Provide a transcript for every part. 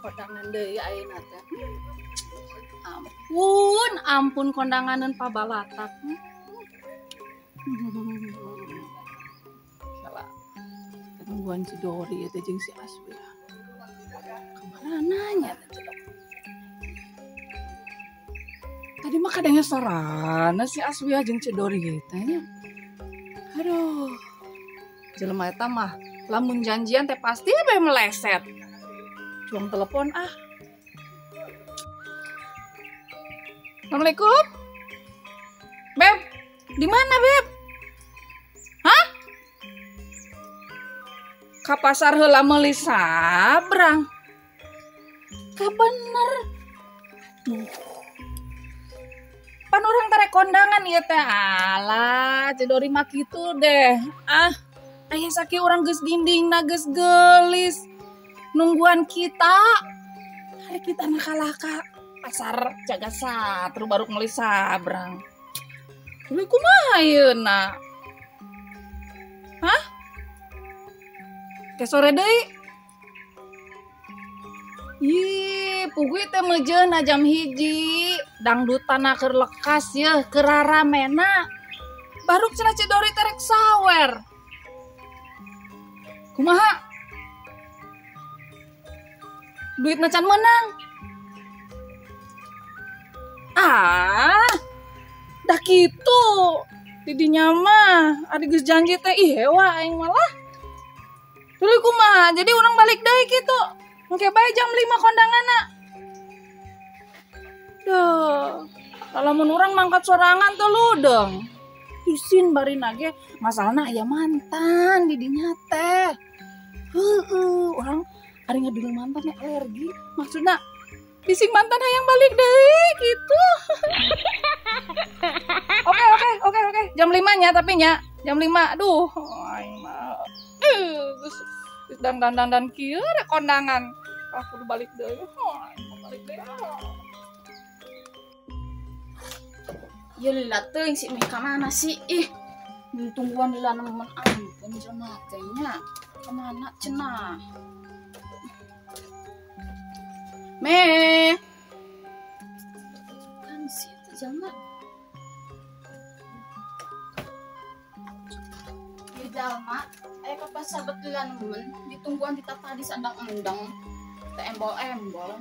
Kondangan deui ayeuna teh. Ampun kondanganeun pabalatak. Salah. Gangguan si Dori teh jeung si Aswi. Kamananya teh. Tadi mah kadangnya sorana si Aswi jeung si Dori teh nya. Aduh. Jelema eta mah lamun janjian teh pasti bae meleset. Cuang telepon ah. Assalamualaikum. Beb, di mana Beb? Hah? Ka pasar heula meuli sabrang. Ka bener. Pan urang tarek kondangan ieu teh. Alah, Cidori mah kitu deh. Ah, aya sakit urang geus dindingna geus geulis. Nungguan kita, hari kita nakalah ka pasar jaga satru baru meuli sabrang. Tuluy kumaha ayeuna? Hah? Ke sore deui? Ih, puguy teh meujeun jam 1. Dangdutanna keur lekas yeuh, keur raramena. Baru cenah Cidori terek sawer. Kumaha? Duit macan menang. Dah gitu. Didinya mah adi geus janji teh ih hewa aing malah. Tuluy kumaha? Jadi urang balik deui kitu. Engke bae jam 5 kondanganna. Duh. Lamun urang mangkat sorangan teh ludeng. Isin bari nage masalahna aya mantan didinya teh. Heueuh, urang ari ngadil mantan alergi, maksudnya bising mantan hayang balik deui gitu. Oke. Jam 5 nya tapi nya. Jam 5. Aduh, aing mah. Geus dandan kieu rek kondangan. Aku kudu balik deui. Aing mau balik deui. Ieu lila teuing si Mika mana sih? Ih, tungguan lila nemen ampun cenah teh nya. Kemana cenah? Kan sih itu jalma. Ieu jalma aya ka pasar betulan nemen ditungguan ditata di sandang endang teh embol-embol.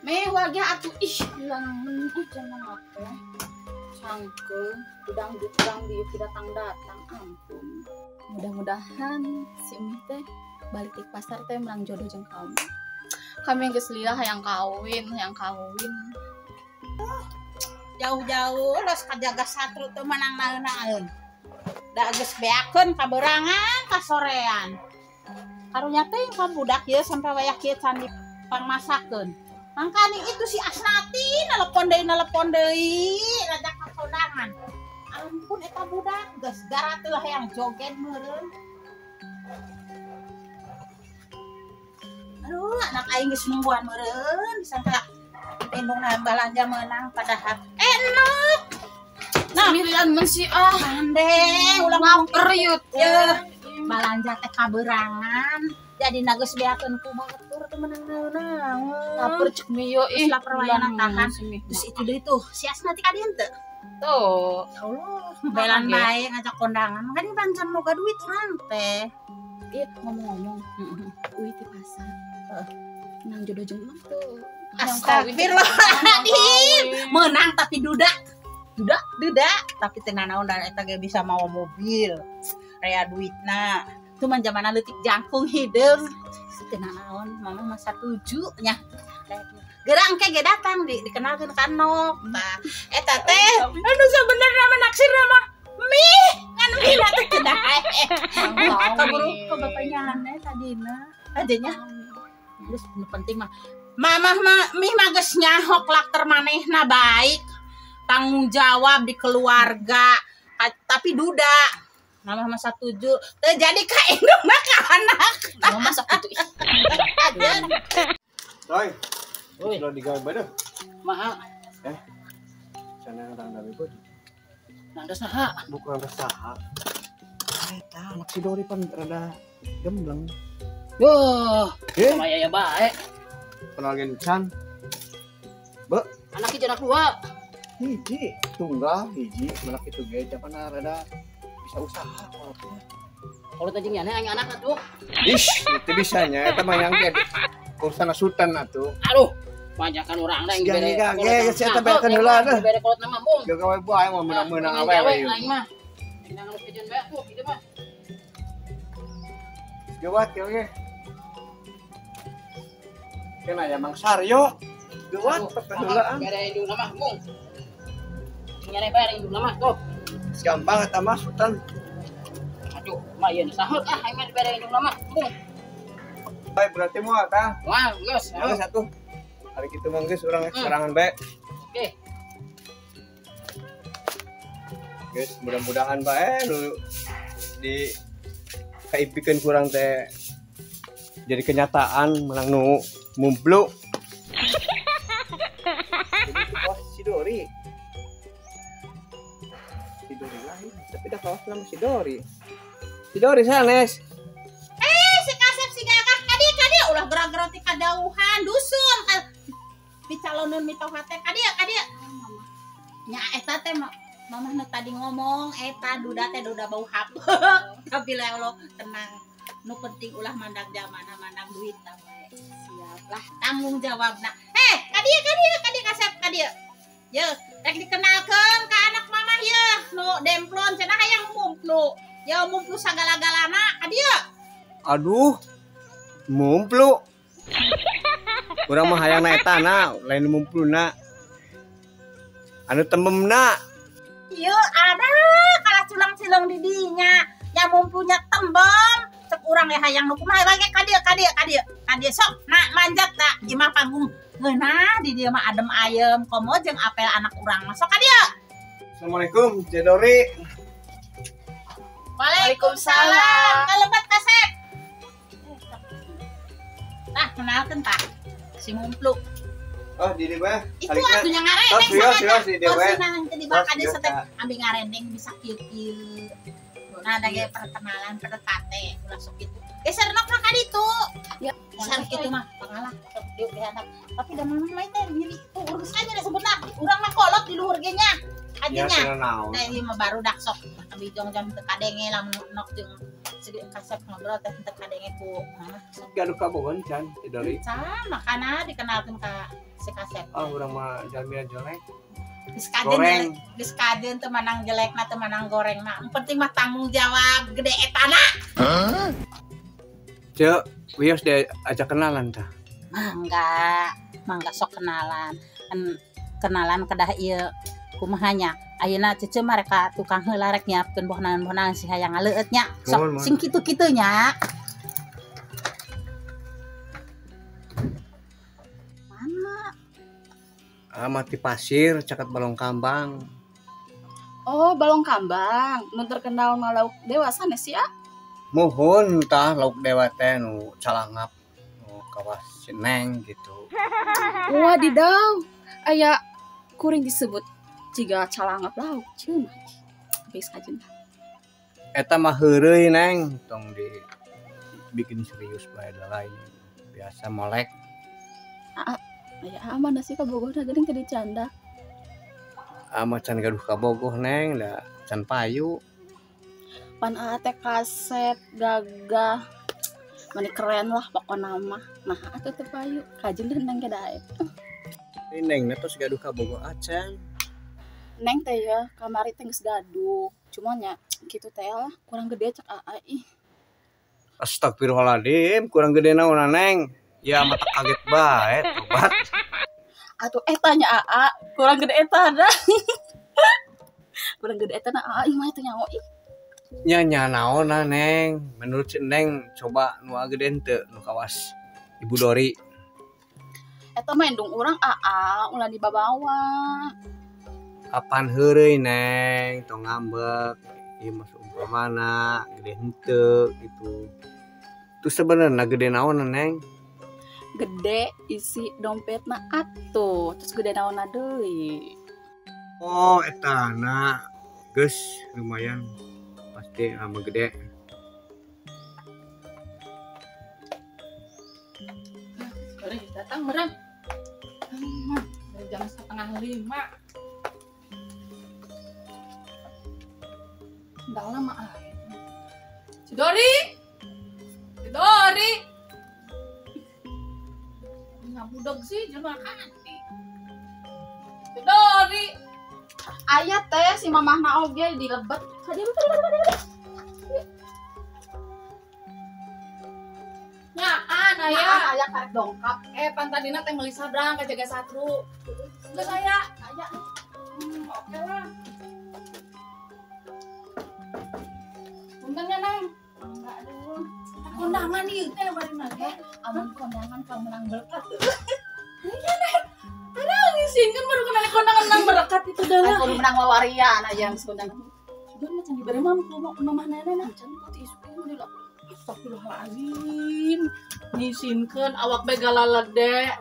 Wage atuh ih nemen ih jalma teh. Sangkeun udang-udang dieu datang-datang ampun. Mudah-mudahan si Emi teh balik ke pasar teh menang jodoh jeung kamu. Kami yang geus hayang kawin. Jauh-jauh los kajaga satru teu menang naeun-naeun. Da geus beakeun kaberangan ka sorean. Karunya teh ka budak ieu sampe wayah kieu can dipangmasakeun. Mangkani itu si Asnati nelepon deui rajak ka kondangan. Ampun eta budak geus gara teh hayang joget meureun. Aduh, anak aing geus nungguan meureun disangka indungna balanja meunang padahal enak. Nah, milihan men si ah. Mandeng ulang lapar yeuh teh. Balanja teh kaberangan. Jadi geus beakeun ku batur teh menang naon. Lapar cek mio ih. Lapar wayana tahan. Terus itu deui tuh, si Asnati ka dieu teu? Tuh. Allah, belan bae ngajak kondangan. Kan pancen boga duit urang teh. Ih, ngomong-ngomong. Uy di pasar. Nang jodoh jeung urang tuh. Astagfirullahaladzim. Menang tapi duda tapi teu naon da eta ge bisa mawa mobil. Rea duitna. Cuman zamana leutik jangkung hideung. Teu naon, mama mah satuju nya. Gerang ke ge datang dikenalkeun ka Nok. Tah eta teh anu sebenarnya mah naksirna mah mih kan mih teh kedah. Kaburu ke bapaknya aneh tadina. Adanya. Terus nu penting mah mamah mah mih mah geus nyahok lakter manehna baik, tanggung jawab di keluarga, tapi duda. Mamah mah satuju, teu jadi ka indung mah ka anak. Mama sok kitu. Toy. Sudah digawe bae. Maha. Sana orang dari bodi. Nanda saha? Bukan saha. Eta anak si Dori pan rada gembleng. Wah, sama ya bae. Kenal gen Can. Anak itu anak dua. Hiji tunggal hiji menak itu ge jaman rada bisa usaha Kalau tadi nyane anak atuh. Ish, itu bisanya eta mah yang ge urusan sultan atuh. Aduh, panjakan urang da Jangan ge saya teh berekeun heula deh. Bere kolot nama bung. Jaga wae bae mah menang-menang awewe. Aing mah. Nang harus kejen bae tuh, kitu mah. Gawat ge. Kena ya Mang Saryo. Gawat perkehulaan. Bere indung nama bung. Nyane bere indung nama tuh. Gampang eta mah sultan. Aduh, mah ieu sahut aing mah bere indung nama bung. Baik berarti moal tah. Wah, geus. Geus atuh. Hari kitu mah geus urang serangan bae. Oke. Guys, mudah-mudahan bae nu di kaipikeun kurang teh jadi kenyataan menang nu mumplu. Oh, si Dori. Si Dori lain, tapi dah kawas nama si Dori. Si Dori sanes. Si Kasep si Gagah kadia ulah gerak-gerak ti kadauhan dusun. Dicaloneun mitoha teh kadia. Nya eta teh mamah nu tadi ngomong eta duda bau hap. Tapi lah Allah tenang. Nu penting ulah mandang jamana mandang duit tah bae. Siap lah tanggung jawabna. Kadia Kasep kadia. Ye, rek dikenalkeun ka anak mamah ye. Nu demplon cenah hayang mumplu. Ya mumplu sagala-galana kadia. Aduh. Mumplu. Urang mah hayang na eta na, lain mumpluna. Anu tembemna. Ieu ada kalah culang-culang di dinya. Ya mumplunya tembem. Cek urang ya hayang nu kumaha bage kadia. Sok nak manjat tak imah panggung. Ngeunah di dieu mah adem ayem komo jeung apel anak urang mah sok kadia. Assalamualaikum, Cik Dori. Waalaikumsalam. Kalebat Kasep. Nah, kenalkeun tah si mumplu. Oh, di bae. Itu atunya ngarendeng Sios di dewe. Nang teh di bawah kade teh ambil ngarendeng bisa kieu-kieu. Nah, ada ge perkenalan PDKT ulah sok kitu. Geser nok ka ditu. Ya, geser kitu mah pangalah sok dieu dihandap. Tapi da mah mah teh diri urus aja da sebutna. Urang mah kolot di luhur ge nya. Ya, Adinya. naon. Da ieu mah baru dak sok ambil jong-jong teu kadenge lamun nok jeung segi Kasep ngobrol teh teu kadenge ku mah. Gaduh kabogon Can, Cik Dori. Sama kana dikenalkeun ka si Kasep. Oh, urang mah jalmi jelek. Goreng. Diskadeun teu manang jelekna teu manang goreng mah. Yang penting mah tanggung jawab gede etana. Cek, wios diajak kenalan tah. Mangga sok kenalan. Kenalan kedah ieu kumahanya. Ayeuna cece mereka tukang heula rek nyiapkeun bohongan-bohongan si hayang ngaleut nya. Sok sing kitu-kitu nya. Mati pasir, caket balong kambang. Oh, balong kambang. Nu terkenal mah lauk dewasa nih sih ya. Mohon tah lauk dewa teh nu calangap. Nu kawas Neng gitu. Wadidaw. Aya kuring disebut ciga calangap lauk ceunah. Geus kajen. Eta mah heureuy Neng, tong bikin serius bae da lain. Biasa molek. Aya aman sih kabogohna geuning teu dicanda. Macan gaduh kabogoh Neng, da can payu. Pan teh Kasep Gagah Mani keren lah pokoknya mah. Nah, atuh teu payu. Kajen deun neng dae. Ini neng terus gaduh ka bogo acan. Neng teh ya kamari teh geus gaduh. Cuma nya kitu teh lah kurang gede cek aa ih. Astagfirullahaladzim, kurang gede naon neng. Ya mata kaget bae tobat. Atuh eta nya aa kurang gede eta dah. Kurang gede eta na aa ih mah teh nyaho ih. Nya naon neng. Menurut si neng coba nu gede teu nu kawas Ibu Dori. Eta mah endung urang aa ulah dibabawa. Kapan heureuy neng tong ngambek ieu mah umpamana gede henteu gitu. Terus sebenarnya gede naon neng? Gede isi dompetna atuh terus gede naonna deui. Oh eta na geus lumayan pasti ama gede. Goreng datang merem. Jam 4:30. Nggak lama aja. Cidori. Nggak budak sih jangan hati. Cidori. Aya teh si mamahna oge dilebet. Hadi. Nyaan aya. Aya karek dongkap. Pantadina teh meuli sabrang ka jaga satru. Geus aya. Aya. Oke lah. Puntennya neng. Enggak aduh. Kondangan ieu teh bari nage. Amun kondangan kang menang berkat. Ada ngisinkeun baru kena kondangan menang berkat itu dah. Aku menang wawarian aja yang kondangan. Sudah macam diberi mamah nenek can pati isukeun deui lah. Astagfirullahalazim. Ngisinkeun awak bae galalede.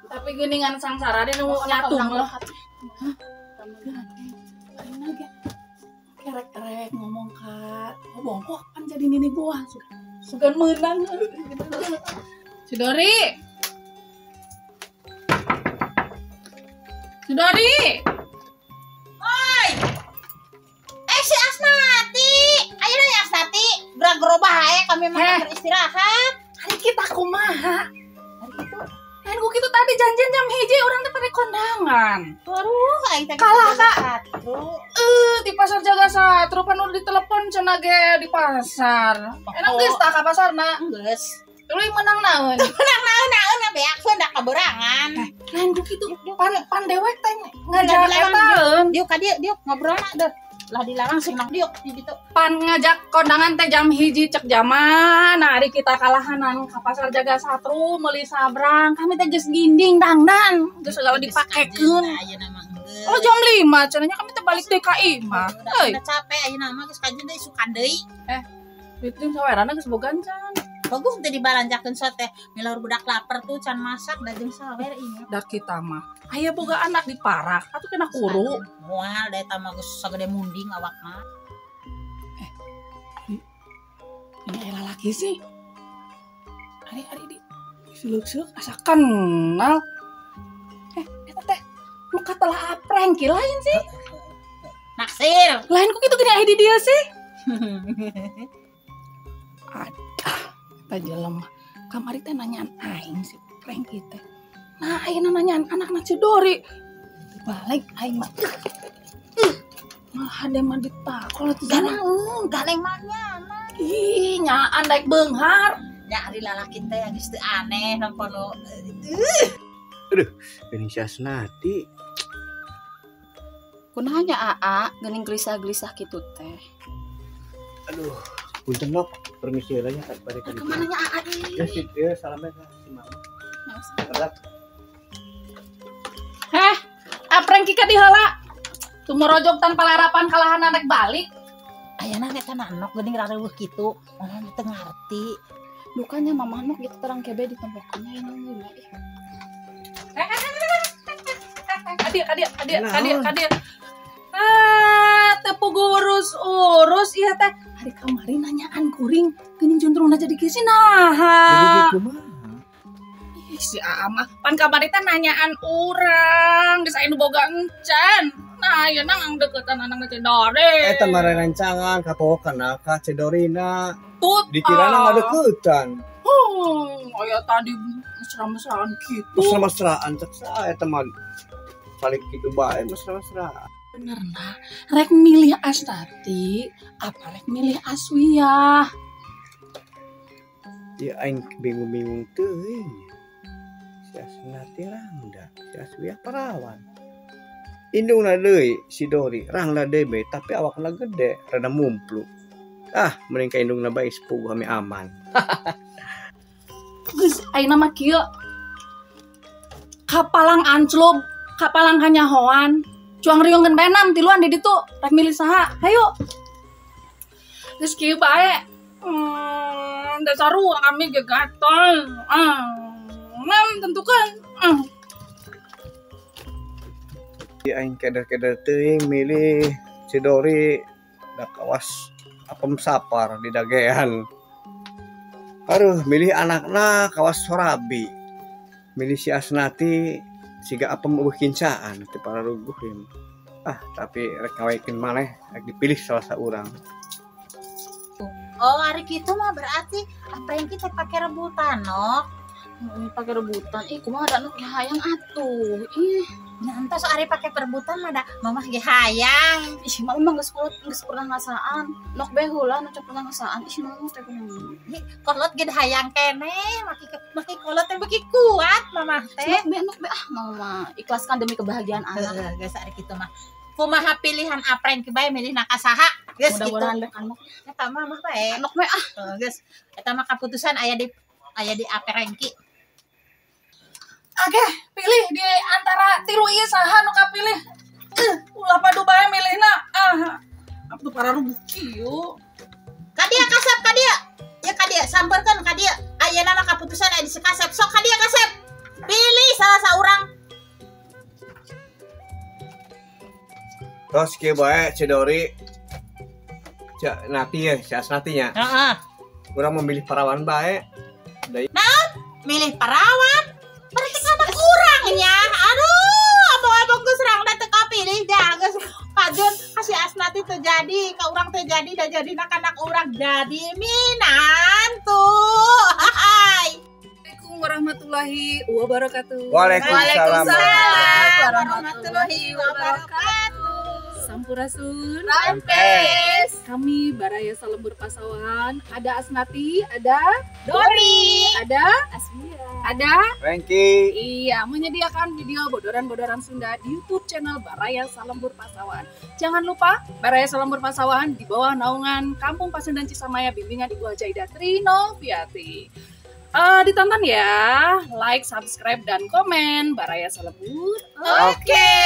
Tapi geuningan sangsara dia nu nyatu mah. Kerek-kerek ngomong ka. Oh bongkok kan jadi nini gua. Sugan menang. Cidori. Oi. Si Asnati. Ayeuna ya Asnati, gerobah ae kami mah beristirahat. Hari kita kumaha? Hari itu Kan gua kitu tadi janjian jam 1 orang teh pada kondangan. aduh aing teh Kalah, Kak. satu. Di pasar jaga satru panu ditelepon cenah ge di pasar. Enak geus tah ka pasarna. Geus. Tuluy menang naon. Menang naon beakeun da kaberangan. Lain gua kitu pan dewek teh ngajak eta. Diuk ka diuk ngobrolna deh. Lah dilarang sih nang diuk di ditu. Pan ngajak kondangan teh jam 1 cek jaman. Nah, hari kita kalahanan ka pasar jaga satru meuli sabrang. Kami teh geus ginding dangdan. Geus segala dipakekeun. Ayeuna mah geus. Oh jam 5 cenanya kami teh balik DKI mah. Euy. Udah capek ayeuna mah geus kajen deui sukan deui. Itu sawerana geus bogan can. Bagus teh dibalanjakeun so teh. Milor budak lapar tuh can masak da jeung sawer ieu. Da kita mah aya boga anak di parak atuh kena kuru. Moal da eta mah geus sagede munding awakna. Ini aya lalaki sih. Ari di suluk-suluk asa kenal. Eta teh nu katelah apreng ki lain sih. Naksir. Lain kok kitu gini aya di dia sih. Eta jelema kamari teh nanyaan aing sih prank kita. Nah, ayeuna nanyaan anakna Cidori. Balik aing mah. Malah hade mah ditakol atuh Ganaeun, galeng mahnya. Ih, nyaan daek beunghar. Ya ari lalaki teh geus teu aneh nampono. Geuning si Asnati. Kunaha nya aa geuning gelisah-gelisah kitu teh. Aduh, punten nok. Permisi heula nya bari ka. Kemana nya aa Ya sih, ya salamnya ka si Mama. Berat. Apreng kika diheula. Tumorojog tanpa larapan kalahan rek balik. Ayeuna eta nanok geuning rareuweuh kitu, malah teu ngarti. Dukanya mamah nok gitu terang kebe di tempokannya ini mah ih. Kadir. Teu urus ieu teh. Hari kamari nanyaan kuring, geuning juntrungna jadi kisi naha. Jadi kumaha? Ih, si Aa mah pan kamari teh nanyaan urang, geus aya nu boga encan. Nah, ieu nang deukeutan anakna Cidori. Eta mah rancangan kapohokan ka Cidorina. Tut. Dikirana ngadeukeuttan. Kayak tadi mesra-mesraan gitu. Mesra-mesraan cek saya teman. Balik gitu bae mesra-mesraan. Bener nah, rek milih Astati, apa rek milih Aswiyah? Ya aing bingung-bingung teuing. Si Asnati rangda, si Aswiyah perawan. Indungna deui si Dori, rangda deui bae tapi awakna gede, rada mumplu. Mending ka indungna bae sepuh kami aman. Geus ayeuna mah kieu. Kapalang anclub, kapalang kanyahoan, cuang riungeun benam tiluan di ditu, rek milih saha? Hayu. Geus kieu bae. Dasar ruang kami ge gatel. Tentukan. Ya aing keder-keder teuing milih si Dori da kawas apem sapar di dagean. Aduh, milih anakna kawas Sorabi. Milih si Asnati siga apem eueuh kincaan teu para ruguhin. Tapi rek ngawaikeun maneh rek dipilih salah saurang. Oh, hari gitu mah berarti apa yang kita pakai rebutan, Nok? Pakai rebutan. Kumaha ada nu hayang atuh. Nah, entos hari pakai perebutan mah da mamah ge hayang. Mama geus pernah ngasaan. Nok bae heula nu pernah ngasaan. Mama teh kumaha. Kolot ge hayang kene, maki kolot teh beuki kuat mamah teh. Nok be mama ikhlaskan demi kebahagiaan anak. Geus ari kitu mah. Kumaha pilihan apren ki bae milih naka saha? Geus kitu. Mudah-mudahan deh anak. Eta mah bae. Nok be Geus. Eta mah kaputusan aya di apren ki. Oke, pilih di antara tilu ieu saha nu kapilih? Ulah padu bae milihna. Atuh para rubuh kieu. Kadia kasep kadia. Ya kadia sampeurkeun kadia. Ayeuna mah kaputusan aya di kasep. Sok kadia kasep. Pilih salah saurang. Terus kieu bae si Dori. Cak Nati ya, si Asnati nya. Heeh. Urang memilih perawan bae. Milih perawan. Berarti kan kurangnya. Aduh, abang-abang geus rangda teu kapilih dah geus pajun kasih Asnati terjadi, ka urang terjadi dan jadi anak urang jadi minantu. Hai. Assalamualaikum warahmatullahi wabarakatuh. Waalaikumsalam warahmatullahi wabarakatuh. Sampurasun. Rampes. Kami Baraya Salembur Pasawahan. Ada Asnati, ada Dori, ada Asmia, ada Franky. Iya, menyediakan video bodoran-bodoran Sunda di YouTube channel Baraya Salembur Pasawahan. Jangan lupa Baraya Salembur Pasawahan di bawah naungan Kampung Pasundan Cisamaya bimbingan Ibu Haja Trinoviati. Ditonton ya, like, subscribe dan komen Baraya Salembur. Oke.